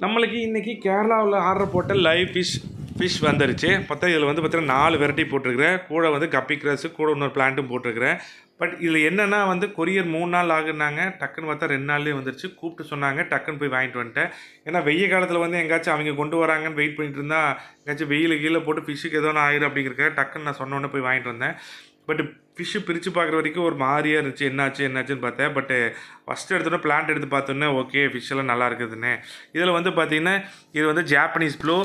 நம்மளுக்கு இன்றைக்கி கேரளாவில் ஆர்டர் போட்ட லைவ் ஃபிஷ் வந்துருச்சு. பார்த்தா இதில் வந்து பார்த்தீங்கன்னா 4 வெரைட்டி போட்டிருக்கிறேன். கூட வந்து கப்பி கிராஸு கூட இன்னொரு பிளான்ட்டும் போட்டிருக்கிறேன். பட் இதில் என்னென்னா வந்து கொரியர் 3 நாள் ஆகுனாங்க. டக்குன்னு பார்த்தா 2 நாள்லேயே வந்துருச்சு. கூப்பிட்டு சொன்னாங்க, டக்குன்னு போய் வாங்கிட்டு வந்துட்டேன். ஏன்னா வெய்ய காலத்தில் வந்து எங்கேயாச்சும் அவங்க கொண்டு வராங்கன்னு வெயிட் பண்ணிட்டு இருந்தால் எங்கேயாச்சும் வெயில் கீழே போட்டு ஃபிஷ்ஷுக்கு எதோ ஒன்று ஆயிரும் அப்படிங்கிறக்க டக்குன்னு நான் சொன்னோன்னே போய் வாங்கிட்டு வந்தேன். பட் ஃபிஷ்ஷு பிரித்து பார்க்குற வரைக்கும் ஒரு மாதிரியாக இருந்துச்சு. என்னாச்சுன்னு பார்த்தேன். பட்டு ஃபஸ்ட்டு எடுத்தோன்னே பிளான்ட் எடுத்து பார்த்தோன்னே ஓகே ஃபிஷ் எல்லாம் நல்லா இருக்குதுன்னு. இதில் வந்து பார்த்திங்கன்னா இது வந்து ஜாப்பனீஸ் ப்ளூ,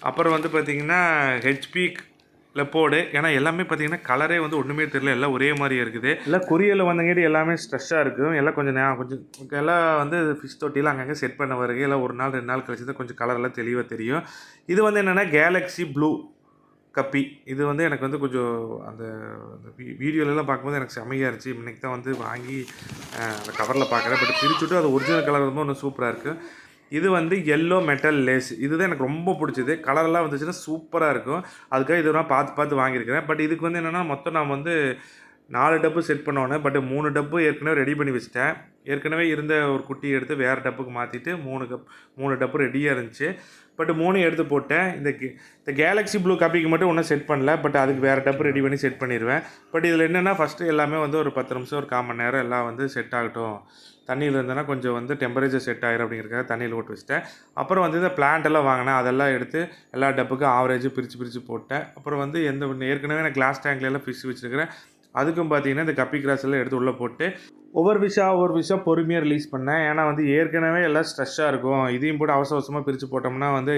அப்புறம் வந்து பார்த்திங்கன்னா ஹெச்பி லெப்போர்டு. ஏன்னா எல்லாமே பார்த்திங்கன்னா கலரே வந்து ஒன்றுமே தெரியல, எல்லாம் ஒரே மாதிரியே இருக்குது. எல்லாம் கொரியரில் வந்தங்காட்டி எல்லாமே ஸ்ட்ரெஷ்ஷாக இருக்கும். எல்லாம் கொஞ்சம் எல்லாம் வந்து ஃபிஷ் தொட்டியில் அங்கங்கே செட் பண்ண வருது. எல்லாம் 1 நாள் 2 நாள் கழிச்சு தான் கொஞ்சம் கலரெல்லாம் தெளிவாக தெரியும். இது வந்து என்னென்னா கேலக்ஸி ப்ளூ கப்பி. இது வந்து எனக்கு வந்து கொஞ்சம் அந்த வீடியோலலாம் பார்க்கும்போது எனக்கு செம்மையாக இருந்துச்சு. இன்றைக்கி தான் வந்து வாங்கி அந்த கவரில் பார்க்குறேன். பட் பிரிச்சுட்டு அது ஒரிஜினல் கலர் ரொம்ப இன்னும் சூப்பராக இருக்குது. இது வந்து எல்லோ மெட்டல் லேஸ். இதுதான் எனக்கு ரொம்ப பிடிச்சது. கலரெல்லாம் வந்துச்சுன்னா சூப்பராக இருக்கும். அதுக்காக இது நான் பார்த்து வாங்கியிருக்கிறேன். பட் இதுக்கு வந்து என்னென்னா மொத்தம் நான் வந்து 4 டப்பு செட் பண்ணோன்னே. பட் 3 டப்பு ஏற்கனவே ரெடி பண்ணி வச்சுட்டேன். ஏற்கனவே இருந்த ஒரு குட்டியை எடுத்து வேறு டப்புக்கு மாற்றிட்டு 3 டப்பு ரெடியாக இருந்துச்சு. பட் 3 எடுத்து போட்டேன். இந்த கேலக்ஸி ப்ளூ கப்பிக்கு மட்டும் ஒன்றும் செட் பண்ணல. பட் அதுக்கு வேறு டப்பு ரெடி பண்ணி செட் பண்ணிடுவேன். பட் இதில் என்னென்னா ஃபஸ்ட்டு எல்லாமே வந்து ஒரு 10 நிமிஷம் ஒரு 1/4 மணி நேரம் எல்லாம் வந்து செட் ஆகட்டும். தண்ணியில் இருந்தேன்னா கொஞ்சம் வந்து டெம்பரேச்சர் செட் ஆகிரும் அப்படிங்கிறதுக்காக தண்ணியில் போட்டு வச்சுட்டேன். அப்புறம் வந்து இந்த பிளான்ட் எல்லாம் வாங்கினேன். அதெல்லாம் எடுத்து எல்லா டப்புக்கும் ஆவரேஜ் பிரித்து போட்டேன். அப்புறம் வந்து ஏற்கனவே நான் கிளாஸ் டேங்க்லாம் ஃபிஷ் வச்சுருக்கிறேன். அதுக்கும் பார்த்தீங்கன்னா இந்த கப்பி கிராஸ் எல்லாம் எடுத்து உள்ளே போட்டு ஒவ்வொரு விஷயம் பொறுமையாக ரிலீஸ் பண்ணேன். ஏன்னா வந்து ஏற்கனவே எல்லாம் ஸ்ட்ரெஷ்ஷாக இருக்கும். இதையும் போட்டு அவசரமாக பிரித்து போட்டோம்னா வந்து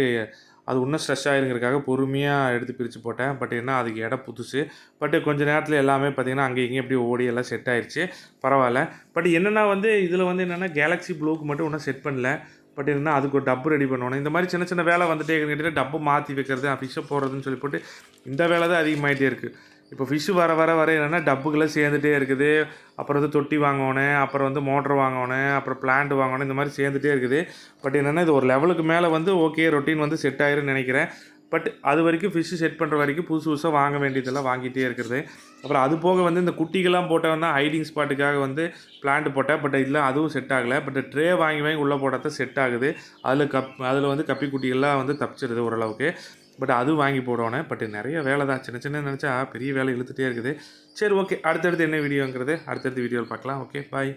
அது இன்னும் ஸ்ட்ரெஸ் ஆகிருங்கிறதுக்காக பொறுமையாக எடுத்து பிரித்து போட்டேன். பட் என்ன அதுக்கு இடம் புதுசு. பட் கொஞ்சம் நேரத்தில் எல்லாமே பார்த்திங்கன்னா அங்கே இங்கேயும் எப்படி ஓடி எல்லாம் செட் ஆயிடுச்சு. பரவாயில்ல. பட் என்னென்னா வந்து இதில் வந்து என்னென்னா கேலக்ஸி ப்ளூக்கு மட்டும் ஒன்றும் செட் பண்ணல. பட் என்னென்னா அதுக்கு ஒரு டப்பு ரெடி பண்ணணும். இந்த மாதிரி சின்ன வேலை வந்துட்டே கேட்டிங்கன்னா டப்பு மாற்றி வைக்கிறது, ஃபிஷ்ஷை போடுறதுன்னு சொல்லி போட்டு இந்த வேலை தான் அதிகமாகிட்டே இருக்குது. இப்போ ஃபிஷ்ஷு வர என்னென்னா டப்புக்கெல்லாம் சேர்ந்துட்டே இருக்குது. அப்புறம் வந்து தொட்டி வாங்கணும், அப்புறம் வந்து மோட்ரு வாங்கணும், அப்புறம் பிளான்ட் வாங்கணும், இந்த மாதிரி சேர்ந்துட்டே இருக்குது. பட் என்னென்னா இது ஒரு லெவலுக்கு மேலே வந்து ஓகே ரொட்டீன் வந்து செட் ஆயிருன்னு நினைக்கிறேன். பட் அது வரைக்கும் ஃபிஷ்ஷு செட் பண்ணுற வரைக்கும் புதுசாக வாங்க வேண்டியதெல்லாம் வாங்கிட்டே இருக்கிறது. அப்புறம் அது போக வந்து இந்த குட்டிகள்லாம் போட்டோன்னா ஹைடிங் ஸ்பாட்டுக்காக வந்து பிளான்ட் போட்டேன். பட் இல்லை அதுவும் செட் ஆகலை. பட் ட்ரே வாங்கி உள்ளே போட்டால் தான் செட் ஆகுது. அதில் வந்து கப்பி குட்டிகள்லாம் வந்து தப்பிச்சிருது ஓரளவுக்கு. பட் அது வாங்கி போடணும். பட் நிறைய வேலை தான். சின்ன நினச்சா பெரிய வேலை இழுத்துகிட்டே இருக்குது. சரி ஓகே, அடுத்தடுத்து என்ன வீடியோங்கிறது அடுத்தடுத்த வீடியோவில் பார்க்கலாம். Okay bye.